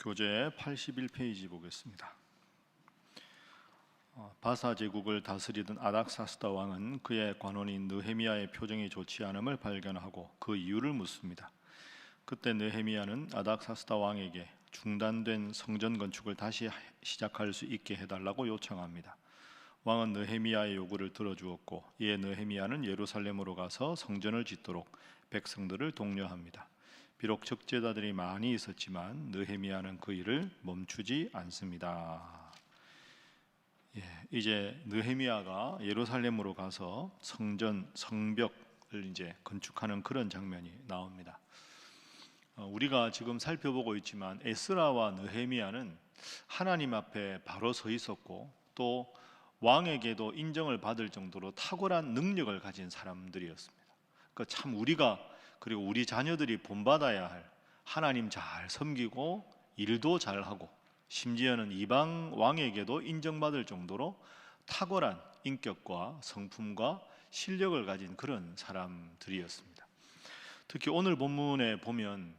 교재 81페이지 보겠습니다. 바사 제국을 다스리던 아닥사스다 왕은 그의 관원인 느헤미야의 표정이 좋지 않음을 발견하고 그 이유를 묻습니다. 그때 느헤미야는 아닥사스다 왕에게 중단된 성전 건축을 다시 시작할 수 있게 해달라고 요청합니다. 왕은 느헤미야의 요구를 들어주었고 이에 느헤미야는 예루살렘으로 가서 성전을 짓도록 백성들을 독려합니다. 비록 적재자들이 많이 있었지만 느헤미야는 그 일을 멈추지 않습니다. 이제 느헤미야가 예루살렘으로 가서 성벽을 이제 건축하는 그런 장면이 나옵니다. 우리가 지금 살펴보고 있지만 에스라와 느헤미야는 하나님 앞에 바로 서 있었고 또 왕에게도 인정을 받을 정도로 탁월한 능력을 가진 사람들이었습니다. 그러니까 참 우리가 그리고 우리 자녀들이 본받아야 할 하나님 잘 섬기고 일도 잘하고 심지어는 이방 왕에게도 인정받을 정도로 탁월한 인격과 성품과 실력을 가진 그런 사람들이었습니다. 특히 오늘 본문에 보면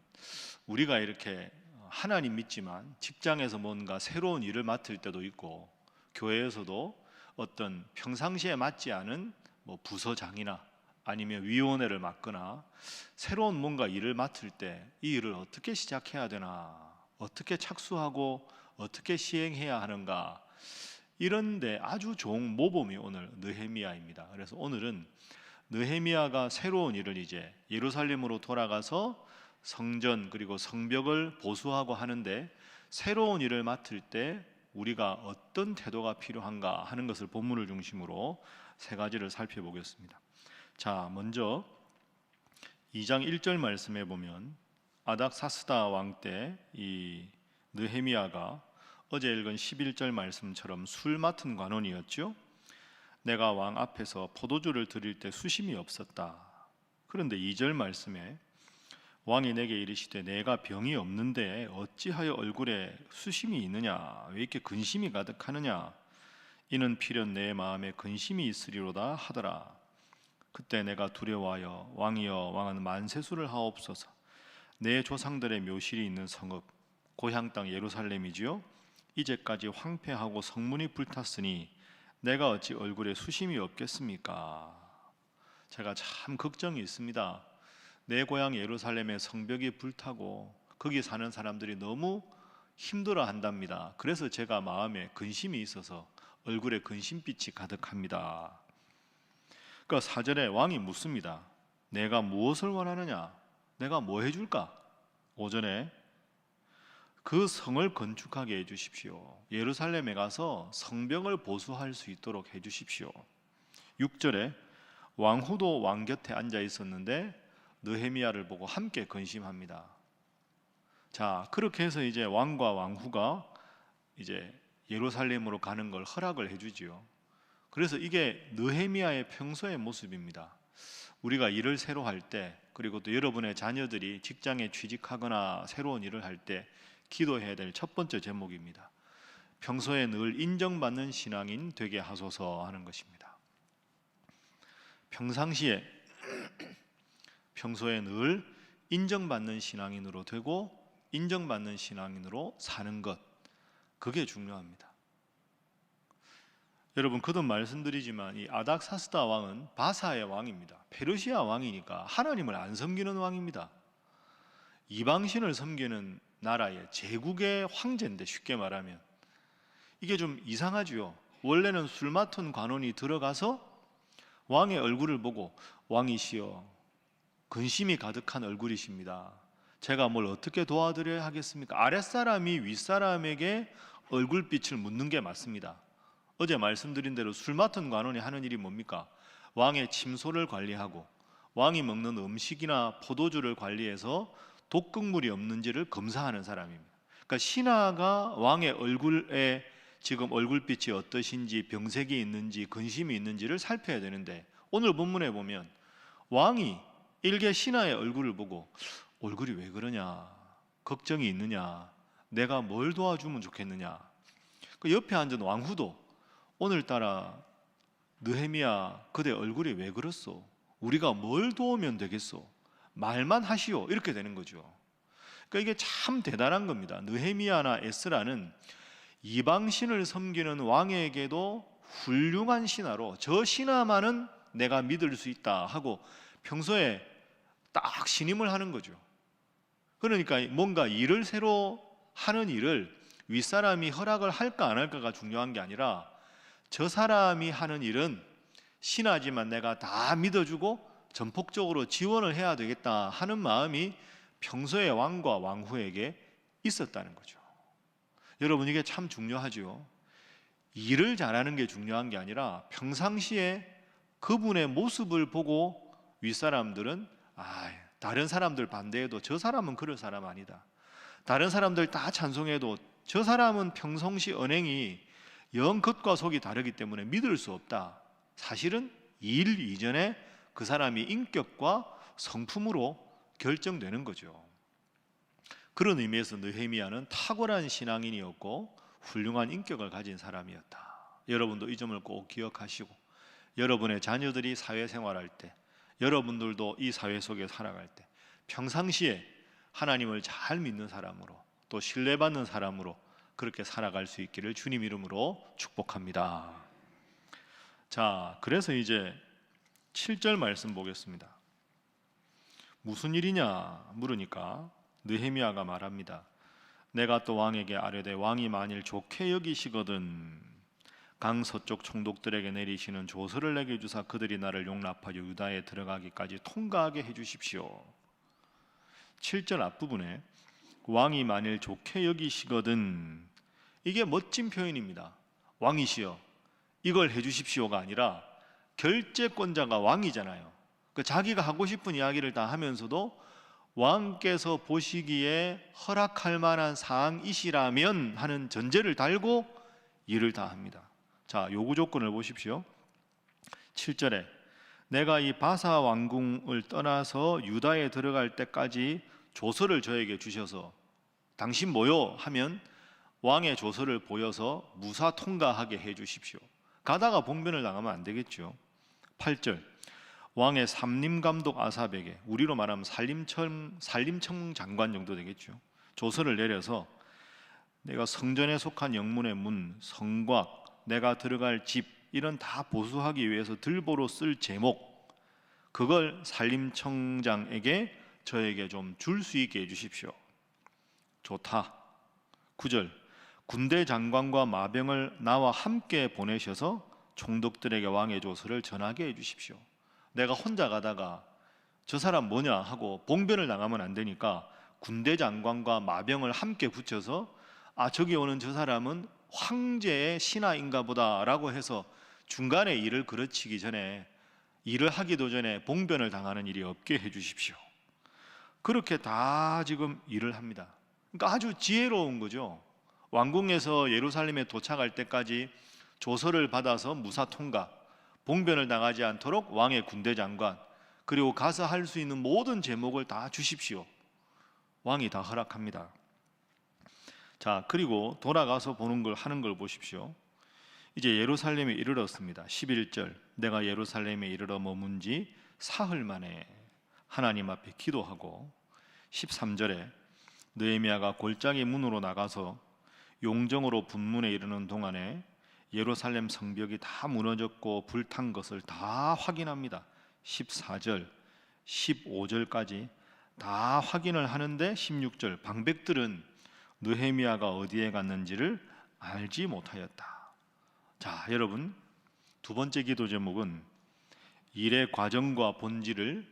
우리가 이렇게 하나님 믿지만 직장에서 뭔가 새로운 일을 맡을 때도 있고 교회에서도 어떤 평상시에 맞지 않은 부서장이나 아니면 위원회를 맡거나 새로운 뭔가 일을 맡을 때 이 일을 어떻게 시작해야 되나, 어떻게 착수하고 어떻게 시행해야 하는가, 이런데 아주 좋은 모범이 오늘 느헤미야입니다. 그래서 오늘은 느헤미야가 새로운 일을 이제 예루살렘으로 돌아가서 성전 그리고 성벽을 보수하고 하는데 새로운 일을 맡을 때 우리가 어떤 태도가 필요한가 하는 것을 본문을 중심으로 세 가지를 살펴보겠습니다. 자, 먼저 2장 1절 말씀에 보면 아닥사스다 왕 때 이 느헤미야가 어제 읽은 11절 말씀처럼 술 맡은 관원이었죠. 내가 왕 앞에서 포도주를 드릴 때 수심이 없었다. 그런데 2절 말씀에 왕이 내게 이르시되 내가 병이 없는데 어찌하여 얼굴에 수심이 있느냐, 왜 이렇게 근심이 가득하느냐, 이는 필연 내 마음에 근심이 있으리로다 하더라. 그때 내가 두려워하여 왕이여 왕은 만세수를 하옵소서. 내 조상들의 묘실이 있는 성읍 고향 땅 예루살렘이지요, 이제까지 황폐하고 성문이 불탔으니 내가 어찌 얼굴에 수심이 없겠습니까? 제가 참 걱정이 있습니다. 내 고향 예루살렘의 성벽이 불타고 거기 사는 사람들이 너무 힘들어 한답니다. 그래서 제가 마음에 근심이 있어서 얼굴에 근심빛이 가득합니다. 그러니까 4절에 왕이 묻습니다. 내가 무엇을 원하느냐? 내가 뭐 해줄까? 5절에 그 성을 건축하게 해주십시오. 예루살렘에 가서 성벽을 보수할 수 있도록 해주십시오. 6절에 왕후도 왕 곁에 앉아 있었는데 느헤미야를 보고 함께 근심합니다. 자, 그렇게 해서 이제 왕과 왕후가 이제 예루살렘으로 가는 걸 허락을 해주지요. 그래서 이게 느헤미야의 평소의 모습입니다. 우리가 일을 새로 할 때, 그리고 또 여러분의 자녀들이 직장에 취직하거나 새로운 일을 할 때 기도해야 될 첫 번째 제목입니다. 평소에 늘 인정받는 신앙인 되게 하소서 하는 것입니다. 평상시에 평소에 늘 인정받는 신앙인으로 되고 인정받는 신앙인으로 사는 것, 그게 중요합니다. 여러분, 거듭 말씀드리지만 이 아닥사스다 왕은 바사의 왕입니다. 페르시아 왕이니까 하나님을 안 섬기는 왕입니다. 이방신을 섬기는 나라의 제국의 황제인데, 쉽게 말하면 이게 좀 이상하죠. 원래는 술 맡은 관원이 들어가서 왕의 얼굴을 보고 왕이시여 근심이 가득한 얼굴이십니다. 제가 뭘 어떻게 도와드려야 하겠습니까? 아랫사람이 윗사람에게 얼굴빛을 묻는 게 맞습니다. 어제 말씀드린 대로 술 맡은 관원이 하는 일이 뭡니까? 왕의 침소를 관리하고 왕이 먹는 음식이나 포도주를 관리해서 독극물이 없는지를 검사하는 사람입니다. 그러니까 신하가 왕의 얼굴에 지금 얼굴빛이 어떠신지, 병색이 있는지, 근심이 있는지를 살펴야 되는데, 오늘 본문에 보면 왕이 일개 신하의 얼굴을 보고 얼굴이 왜 그러냐, 걱정이 있느냐, 내가 뭘 도와주면 좋겠느냐. 그 옆에 앉은 왕후도 오늘따라 느헤미야 그대 얼굴이 왜 그렇소? 우리가 뭘 도우면 되겠소? 말만 하시오. 이렇게 되는 거죠. 그러니까 이게 참 대단한 겁니다. 느헤미야나 에스라는 이방신을 섬기는 왕에게도 훌륭한 신하로, 저 신하만은 내가 믿을 수 있다 하고 평소에 딱 신임을 하는 거죠. 그러니까 뭔가 일을 새로 하는 일을 윗사람이 허락을 할까 안 할까가 중요한 게 아니라, 저 사람이 하는 일은 신하지만 내가 다 믿어주고 전폭적으로 지원을 해야 되겠다 하는 마음이 평소에 왕과 왕후에게 있었다는 거죠. 여러분, 이게 참 중요하죠. 일을 잘하는 게 중요한 게 아니라 평상시에 그분의 모습을 보고 윗사람들은 다른 사람들 반대해도 저 사람은 그럴 사람 아니다, 다른 사람들 다 찬송해도 저 사람은 평상시 언행이 영 겉과 속이 다르기 때문에 믿을 수 없다. 사실은 일 이전에 그 사람이 인격과 성품으로 결정되는 거죠. 그런 의미에서 느헤미야는 탁월한 신앙인이었고 훌륭한 인격을 가진 사람이었다. 여러분도 이 점을 꼭 기억하시고, 여러분의 자녀들이 사회생활할 때, 여러분들도 이 사회 속에 살아갈 때 평상시에 하나님을 잘 믿는 사람으로, 또 신뢰받는 사람으로 그렇게 살아갈 수 있기를 주님 이름으로 축복합니다. 자, 그래서 이제 7절 말씀 보겠습니다. 무슨 일이냐 물으니까 느헤미야가 말합니다. 내가 또 왕에게 아뢰되 왕이 만일 좋게 여기시거든 강 서쪽 총독들에게 내리시는 조서를 내게 주사 그들이 나를 용납하여 유다에 들어가기까지 통과하게 해주십시오. 7절 앞부분에 왕이 만일 좋게 여기시거든, 이게 멋진 표현입니다. 왕이시여 이걸 해주십시오가 아니라 결재권자가 왕이잖아요. 자기가 하고 싶은 이야기를 다 하면서도 왕께서 보시기에 허락할 만한 사항이시라면 하는 전제를 달고 일을 다 합니다. 자, 요구 조건을 보십시오. 7절에 내가 이 바사 왕궁을 떠나서 유다에 들어갈 때까지 조서를 저에게 주셔서, 당신 뭐요? 하면 왕의 조서를 보여서 무사 통과하게 해 주십시오. 가다가 봉변을 당하면 안 되겠죠. 8절 왕의 삼림감독 아삽에게, 우리로 말하면 산림청 장관 정도 되겠죠, 조서를 내려서 내가 성전에 속한 영문의 문, 성곽, 내가 들어갈 집 이런 다 보수하기 위해서 들보로 쓸 제목, 그걸 산림청장에게 저에게 좀 줄 수 있게 해주십시오. 좋다. 9절 군대 장관과 마병을 나와 함께 보내셔서 총독들에게 왕의 조서를 전하게 해주십시오. 내가 혼자 가다가 저 사람 뭐냐 하고 봉변을 당하면 안 되니까 군대 장관과 마병을 함께 붙여서 저기 오는 저 사람은 황제의 신하인가 보다 라고 해서 중간에 일을 그르치기 전에, 일을 하기도 전에 봉변을 당하는 일이 없게 해주십시오. 그렇게 다 지금 일을 합니다. 그러니까 아주 지혜로운 거죠. 왕궁에서 예루살렘에 도착할 때까지 조서를 받아서 무사 통과, 봉변을 당하지 않도록 왕의 군대 장관, 그리고 가서 할 수 있는 모든 제목을 다 주십시오. 왕이 다 허락합니다. 자, 그리고 돌아가서 하는 걸 보십시오. 이제 예루살렘에 이르렀습니다. 11절 내가 예루살렘에 이르러 머문 지 사흘 만에 하나님 앞에 기도하고, 13절에 느헤미야가 골짜기 문으로 나가서 용정으로 분문에 이르는 동안에 예루살렘 성벽이 다 무너졌고 불탄 것을 다 확인합니다. 14절, 15절까지 다 확인을 하는데 16절 방백들은 느헤미야가 어디에 갔는지를 알지 못하였다. 자, 여러분, 두 번째 기도 제목은 일의 과정과 본질을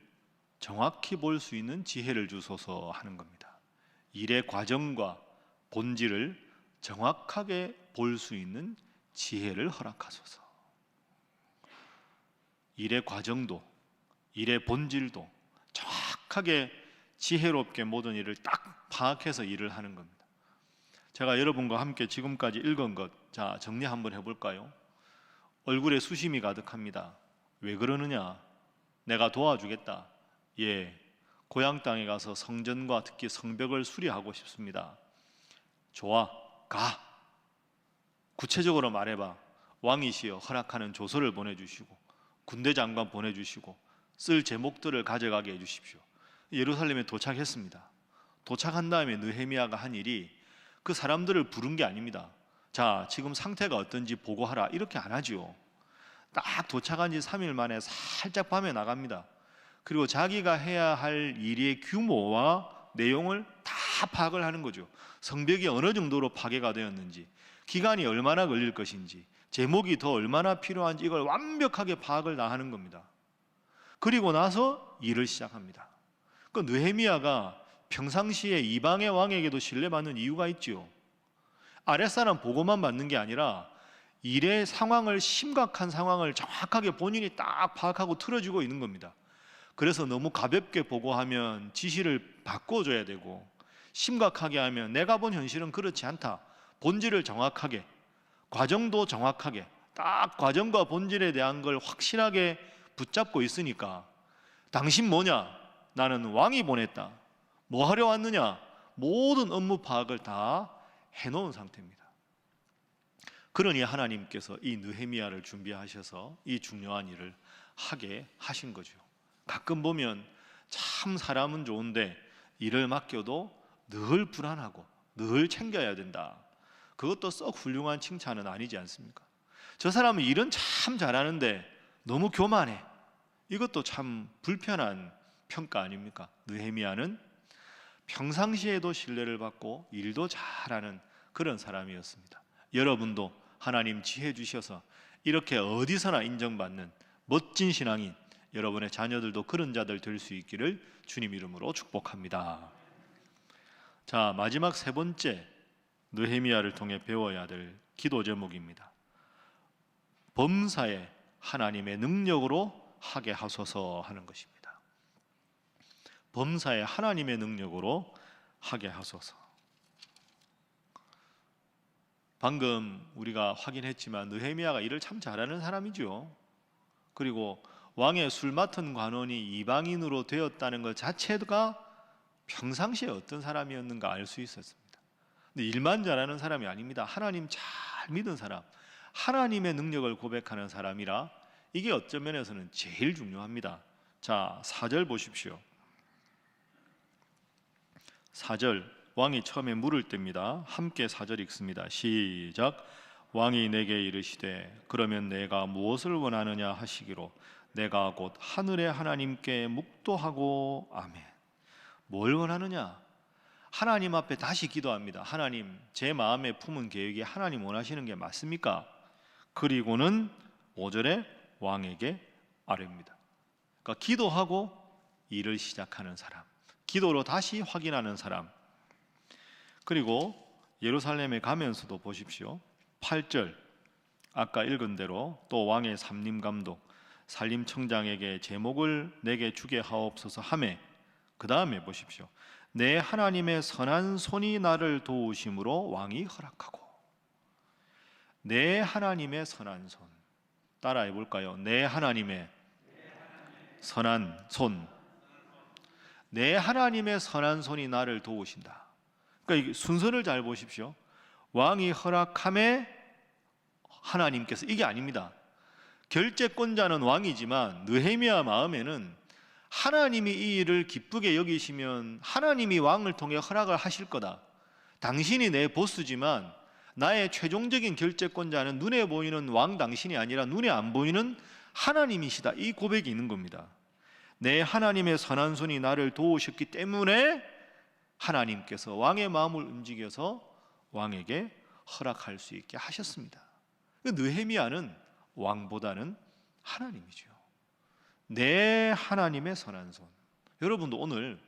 정확히 볼 수 있는 지혜를 주소서 하는 겁니다. 일의 과정과 본질을 정확하게 볼 수 있는 지혜를 허락하소서. 일의 과정도 일의 본질도 정확하게 지혜롭게 모든 일을 딱 파악해서 일을 하는 겁니다. 제가 여러분과 함께 지금까지 읽은 것, 자, 정리 한번 해볼까요? 얼굴에 수심이 가득합니다. 왜 그러느냐? 내가 도와주겠다. 예, 고향 땅에 가서 성전과 특히 성벽을 수리하고 싶습니다. 좋아, 가. 구체적으로 말해봐. 왕이시여 허락하는 조서를 보내주시고 군대 장관 보내주시고 쓸 제목들을 가져가게 해주십시오. 예루살렘에 도착했습니다. 도착한 다음에 느헤미야가 한 일이 그 사람들을 부른 게 아닙니다. 자, 지금 상태가 어떤지 보고하라, 이렇게 안 하죠. 딱 도착한 지 3일 만에 살짝 밤에 나갑니다. 그리고 자기가 해야 할 일의 규모와 내용을 다 파악을 하는 거죠. 성벽이 어느 정도로 파괴가 되었는지, 기간이 얼마나 걸릴 것인지, 제목이 더 얼마나 필요한지, 이걸 완벽하게 파악을 다 하는 겁니다. 그리고 나서 일을 시작합니다. 그 느헤미야가 평상시에 이방의 왕에게도 신뢰받는 이유가 있지요. 아랫사람 보고만 받는 게 아니라 일의 상황을, 심각한 상황을 정확하게 본인이 딱 파악하고 틀어주고 있는 겁니다. 그래서 너무 가볍게 보고하면 지시를 바꿔줘야 되고, 심각하게 하면 내가 본 현실은 그렇지 않다, 본질을 정확하게, 과정도 정확하게, 딱 과정과 본질에 대한 걸 확실하게 붙잡고 있으니까, 당신 뭐냐? 나는 왕이 보냈다. 뭐 하려 왔느냐? 모든 업무 파악을 다 해놓은 상태입니다. 그러니 하나님께서 이 느헤미야를 준비하셔서 이 중요한 일을 하게 하신 거죠. 가끔 보면 참 사람은 좋은데 일을 맡겨도 늘 불안하고 늘 챙겨야 된다, 그것도 썩 훌륭한 칭찬은 아니지 않습니까? 저 사람은 일은 참 잘하는데 너무 교만해, 이것도 참 불편한 평가 아닙니까? 느헤미야는 평상시에도 신뢰를 받고 일도 잘하는 그런 사람이었습니다. 여러분도 하나님 지혜 주셔서 이렇게 어디서나 인정받는 멋진 신앙인 여러분의 자녀들도 그런 자들 될 수 있기를 주님 이름으로 축복합니다. 자, 마지막 세 번째, 느헤미야를 통해 배워야 될 기도 제목입니다. 범사에 하나님의 능력으로 하게 하소서 하는 것입니다. 범사에 하나님의 능력으로 하게 하소서. 방금 우리가 확인했지만 느헤미야가 일을 참 잘하는 사람이죠. 그리고 왕의 술 맡은 관원이 이방인으로 되었다는 것 자체가 평상시에 어떤 사람이었는가 알 수 있었습니다. 근데 일만 잘하는 사람이 아닙니다. 하나님 잘 믿은 사람, 하나님의 능력을 고백하는 사람이라 이게 어떤 면에서는 제일 중요합니다. 자, 4절 보십시오. 4절, 왕이 처음에 물을 때입니다. 함께 4절 읽습니다. 시작. 왕이 내게 이르시되 그러면 내가 무엇을 원하느냐 하시기로 내가 곧 하늘의 하나님께 묵도하고. 아멘. 뭘 원하느냐? 하나님 앞에 다시 기도합니다. 하나님, 제 마음에 품은 계획이 하나님 원하시는 게 맞습니까? 그리고는 5절에 왕에게 아뢰입니다. 그러니까 기도하고 일을 시작하는 사람, 기도로 다시 확인하는 사람. 그리고 예루살렘에 가면서도 보십시오. 8절, 아까 읽은 대로 또 왕의 삼림감독 산림청장에게 제목을 내게 주게 하옵소서 하매, 그 다음에 보십시오. 내 하나님의 선한 손이 나를 도우심으로 왕이 허락하고. 내 하나님의 선한 손, 따라해 볼까요? 내 하나님의 선한 손. 내 하나님의 선한 손이 나를 도우신다. 그러니까 순서를 잘 보십시오. 왕이 허락함에 하나님께서, 이게 아닙니다. 결재권자는 왕이지만 느헤미야 마음에는 하나님이 이 일을 기쁘게 여기시면 하나님이 왕을 통해 허락을 하실 거다. 당신이 내 보스지만 나의 최종적인 결재권자는 눈에 보이는 왕 당신이 아니라 눈에 안 보이는 하나님이시다. 이 고백이 있는 겁니다. 내 하나님의 선한 손이 나를 도우셨기 때문에 하나님께서 왕의 마음을 움직여서 왕에게 허락할 수 있게 하셨습니다. 느헤미야는 왕보다는 하나님이죠. 내 하나님의 선한 손. 여러분도 오늘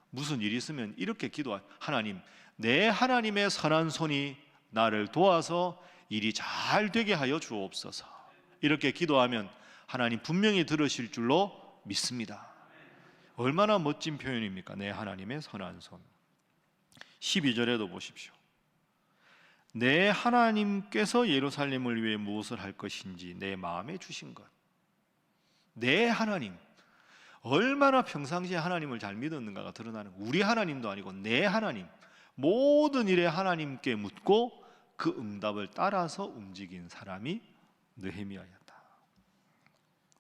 무슨 일이 있으면 이렇게 기도해요. 하나님, 내 하나님의 선한 손이 나를 도와서 일이 잘 되게 하여 주옵소서. 이렇게 기도하면 하나님 분명히 들으실 줄로 믿습니다. 얼마나 멋진 표현입니까? 내 하나님의 선한 손. 12절에도 보십시오. 내 하나님께서 예루살렘을 위해 무엇을 할 것인지 내 마음에 주신 것. 내 하나님, 얼마나 평상시에 하나님을 잘 믿었는가가 드러나는, 우리 하나님도 아니고 내 하나님, 모든 일에 하나님께 묻고 그 응답을 따라서 움직인 사람이 느헤미야였다.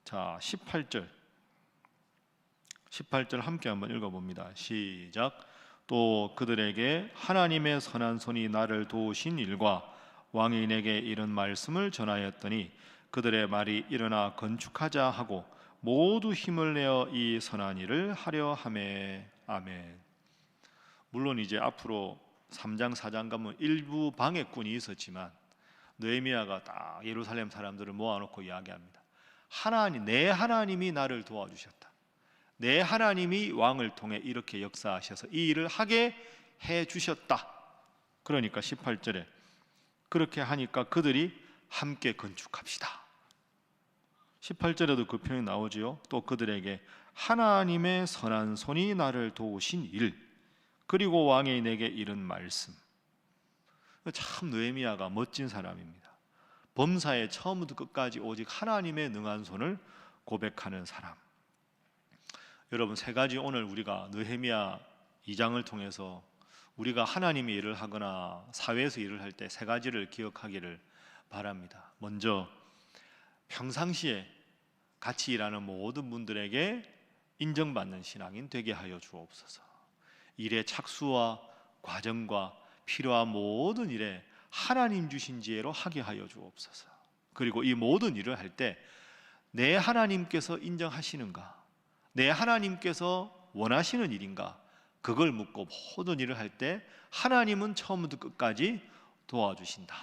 자, 18절 함께 한번 읽어봅니다. 시작. 또 그들에게 하나님의 선한 손이 나를 도우신 일과 왕이 내게 이런 말씀을 전하였더니 그들의 말이 일어나 건축하자 하고 모두 힘을 내어 이 선한 일을 하려 하매. 아멘. 물론 이제 앞으로 3장 4장 가면 일부 방해꾼이 있었지만 느헤미야가 딱 예루살렘 사람들을 모아놓고 이야기합니다. 내 하나님이 나를 도와주셨다. 내 하나님이 왕을 통해 이렇게 역사하셔서 이 일을 하게 해주셨다. 그러니까 18절에 그렇게 하니까 그들이 함께 건축합시다. 18절에도 그 표현이 나오지요. 또 그들에게 하나님의 선한 손이 나를 도우신 일, 그리고 왕이 내게 이른 말씀. 참 느헤미야가 멋진 사람입니다. 범사에 처음부터 끝까지 오직 하나님의 능한 손을 고백하는 사람. 여러분, 세 가지 오늘 우리가 느헤미야 2장을 통해서 우리가 하나님의 일을 하거나 사회에서 일을 할 때 세 가지를 기억하기를 바랍니다. 먼저 평상시에 같이 일하는 모든 분들에게 인정받는 신앙인 되게 하여 주옵소서. 일의 착수와 과정과 필요한 모든 일에 하나님 주신 지혜로 하게 하여 주옵소서. 그리고 이 모든 일을 할 때 내 하나님께서 인정하시는가, 내 하나님께서 원하시는 일인가, 그걸 묻고 모든 일을 할 때 하나님은 처음부터 끝까지 도와주신다.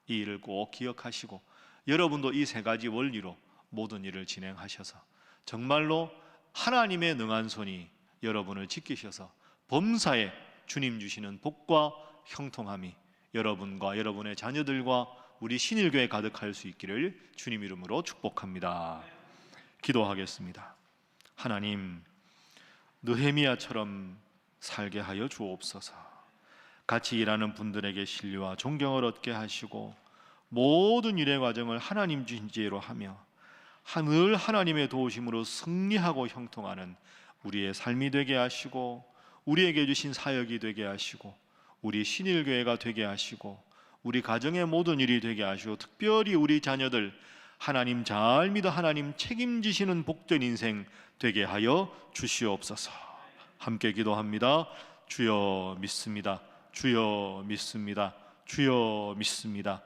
이 일을 꼭 기억하시고 여러분도 이 세 가지 원리로 모든 일을 진행하셔서 정말로 하나님의 능한 손이 여러분을 지키셔서 범사에 주님 주시는 복과 형통함이 여러분과 여러분의 자녀들과 우리 신일교회 가득할 수 있기를 주님 이름으로 축복합니다. 기도하겠습니다. 하나님, 느헤미야처럼 살게 하여 주옵소서. 같이 일하는 분들에게 신뢰와 존경을 얻게 하시고 모든 일의 과정을 하나님 주신 지혜로 하며 늘 하나님의 도우심으로 승리하고 형통하는 우리의 삶이 되게 하시고 우리에게 주신 사역이 되게 하시고 우리 신일교회가 되게 하시고 우리 가정의 모든 일이 되게 하시고 특별히 우리 자녀들 하나님 잘 믿어 하나님 책임지시는 복된 인생 되게 하여 주시옵소서. 함께 기도합니다. 주여 믿습니다. 주여 믿습니다. 주여 믿습니다.